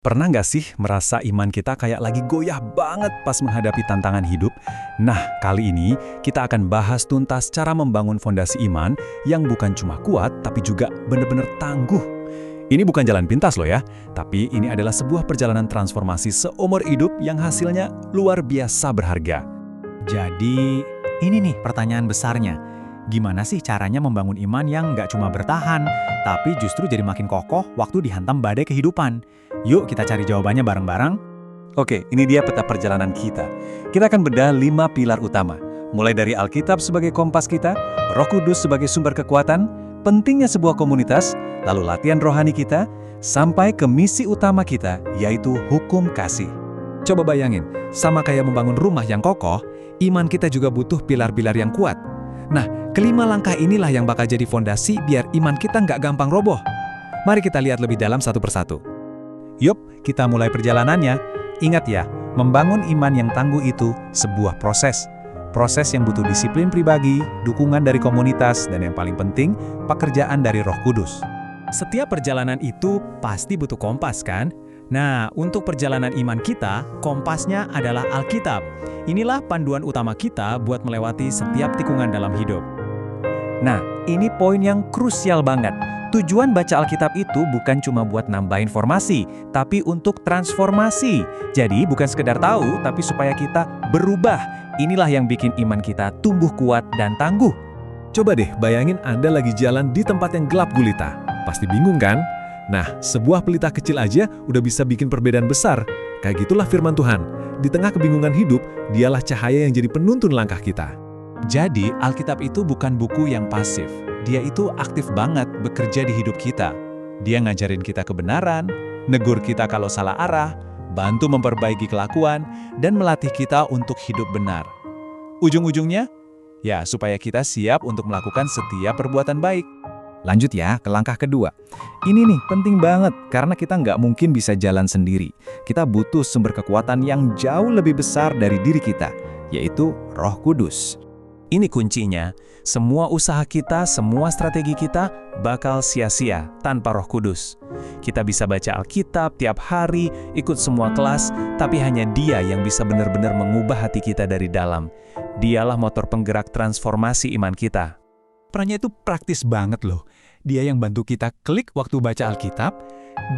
Pernah nggak sih merasa iman kita kayak lagi goyah banget pas menghadapi tantangan hidup? Nah, kali ini kita akan bahas tuntas cara membangun fondasi iman yang bukan cuma kuat, tapi juga benar-benar tangguh. Ini bukan jalan pintas loh ya, tapi ini adalah sebuah perjalanan transformasi seumur hidup yang hasilnya luar biasa berharga. Jadi, ini nih pertanyaan besarnya. Gimana sih caranya membangun iman yang nggak cuma bertahan, tapi justru jadi makin kokoh waktu dihantam badai kehidupan? Yuk kita cari jawabannya bareng-bareng. Oke, ini dia peta perjalanan kita. Kita akan bedah 5 pilar utama. Mulai dari Alkitab sebagai kompas kita, Roh Kudus sebagai sumber kekuatan, pentingnya sebuah komunitas, lalu latihan rohani kita, sampai ke misi utama kita, yaitu hukum kasih. Coba bayangin, sama kayak membangun rumah yang kokoh, iman kita juga butuh pilar-pilar yang kuat. Nah, kelima langkah inilah yang bakal jadi fondasi biar iman kita nggak gampang roboh. Mari kita lihat lebih dalam satu persatu. Yup, kita mulai perjalanannya. Ingat ya, membangun iman yang tangguh itu sebuah proses. Proses yang butuh disiplin pribadi, dukungan dari komunitas, dan yang paling penting, pekerjaan dari Roh Kudus. Setiap perjalanan itu pasti butuh kompas kan? Nah, untuk perjalanan iman kita, kompasnya adalah Alkitab. Inilah panduan utama kita buat melewati setiap tikungan dalam hidup. Nah, ini poin yang krusial banget. Tujuan baca Alkitab itu bukan cuma buat nambah informasi, tapi untuk transformasi. Jadi bukan sekedar tahu, tapi supaya kita berubah. Inilah yang bikin iman kita tumbuh kuat dan tangguh. Coba deh bayangin Anda lagi jalan di tempat yang gelap gulita. Pasti bingung kan? Nah, sebuah pelita kecil aja udah bisa bikin perbedaan besar. Kayak gitulah firman Tuhan. Di tengah kebingungan hidup, dialah cahaya yang jadi penuntun langkah kita. Jadi, Alkitab itu bukan buku yang pasif. Dia itu aktif banget bekerja di hidup kita. Dia ngajarin kita kebenaran, negur kita kalau salah arah, bantu memperbaiki kelakuan, dan melatih kita untuk hidup benar. Ujung-ujungnya, ya supaya kita siap untuk melakukan setiap perbuatan baik. Lanjut ya ke langkah kedua. Ini nih penting banget karena kita nggak mungkin bisa jalan sendiri. Kita butuh sumber kekuatan yang jauh lebih besar dari diri kita, yaitu Roh Kudus. Ini kuncinya, semua usaha kita, semua strategi kita bakal sia-sia tanpa Roh Kudus. Kita bisa baca Alkitab tiap hari, ikut semua kelas, tapi hanya Dia yang bisa benar-benar mengubah hati kita dari dalam. Dialah motor penggerak transformasi iman kita. Perannya itu praktis banget loh. Dia yang bantu kita klik waktu baca Alkitab,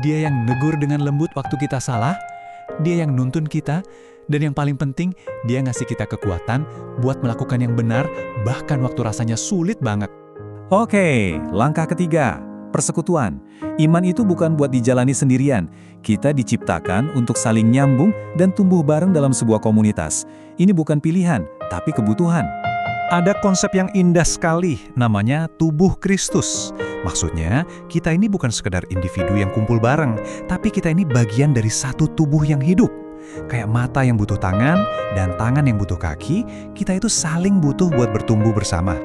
Dia yang negur dengan lembut waktu kita salah, Dia yang nuntun kita, dan yang paling penting, Dia ngasih kita kekuatan buat melakukan yang benar, bahkan waktu rasanya sulit banget. Oke, langkah ketiga, persekutuan. Iman itu bukan buat dijalani sendirian. Kita diciptakan untuk saling nyambung dan tumbuh bareng dalam sebuah komunitas. Ini bukan pilihan, tapi kebutuhan. Ada konsep yang indah sekali, namanya tubuh Kristus. Maksudnya, kita ini bukan sekedar individu yang kumpul bareng, tapi kita ini bagian dari satu tubuh yang hidup. Kayak mata yang butuh tangan, dan tangan yang butuh kaki, kita itu saling butuh buat bertumbuh bersama.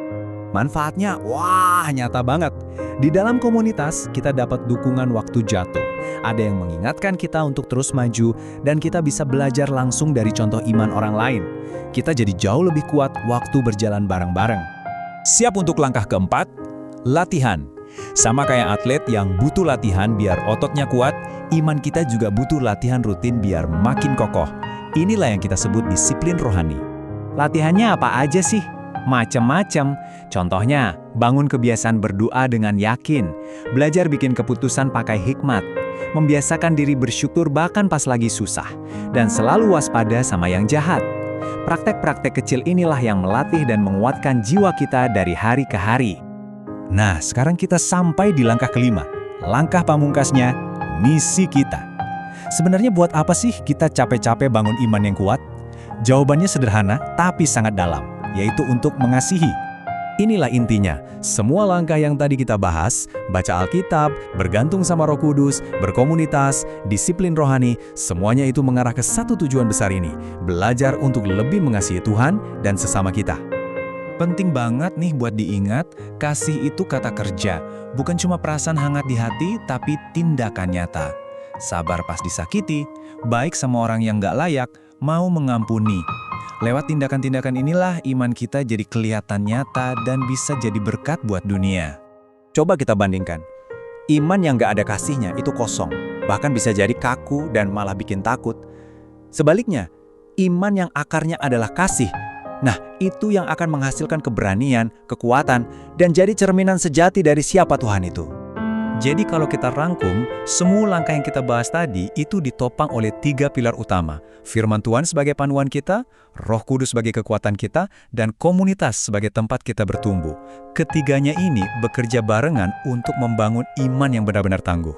Manfaatnya, wah nyata banget. Di dalam komunitas, kita dapat dukungan waktu jatuh. Ada yang mengingatkan kita untuk terus maju, dan kita bisa belajar langsung dari contoh iman orang lain. Kita jadi jauh lebih kuat waktu berjalan bareng-bareng. Siap untuk langkah keempat? Latihan. Sama kayak atlet yang butuh latihan biar ototnya kuat, iman kita juga butuh latihan rutin biar makin kokoh. Inilah yang kita sebut disiplin rohani. Latihannya apa aja sih? Macem-macem. Contohnya, bangun kebiasaan berdoa dengan yakin, belajar bikin keputusan pakai hikmat, membiasakan diri bersyukur bahkan pas lagi susah, dan selalu waspada sama yang jahat. Praktek-praktek kecil inilah yang melatih dan menguatkan jiwa kita dari hari ke hari. Nah, sekarang kita sampai di langkah kelima. Langkah pamungkasnya, misi kita. Sebenarnya buat apa sih kita capek-capek bangun iman yang kuat? Jawabannya sederhana, tapi sangat dalam, yaitu untuk mengasihi. Inilah intinya, semua langkah yang tadi kita bahas, baca Alkitab, bergantung sama Roh Kudus, berkomunitas, disiplin rohani, semuanya itu mengarah ke satu tujuan besar ini, belajar untuk lebih mengasihi Tuhan dan sesama kita. Penting banget nih buat diingat, kasih itu kata kerja, bukan cuma perasaan hangat di hati, tapi tindakan nyata. Sabar pas disakiti, baik sama orang yang gak layak, mau mengampuni. Lewat tindakan-tindakan inilah iman kita jadi kelihatan nyata dan bisa jadi berkat buat dunia. Coba kita bandingkan. Iman yang gak ada kasihnya itu kosong. bahkan bisa jadi kaku dan malah bikin takut. Sebaliknya, iman yang akarnya adalah kasih. Nah, itu yang akan menghasilkan keberanian, kekuatan, dan jadi cerminan sejati dari siapa Tuhan itu. Jadi kalau kita rangkum, semua langkah yang kita bahas tadi itu ditopang oleh 3 pilar utama. Firman Tuhan sebagai panduan kita, Roh Kudus sebagai kekuatan kita, dan komunitas sebagai tempat kita bertumbuh. Ketiganya ini bekerja barengan untuk membangun iman yang benar-benar tangguh.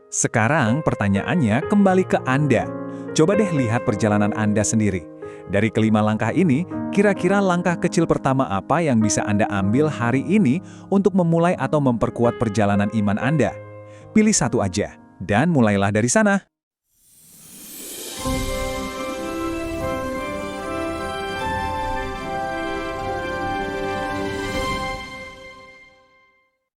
Sekarang pertanyaannya kembali ke Anda. Coba deh lihat perjalanan Anda sendiri. Dari kelima langkah ini, kira-kira langkah kecil pertama apa yang bisa Anda ambil hari ini untuk memulai atau memperkuat perjalanan iman Anda? Pilih satu aja, dan mulailah dari sana.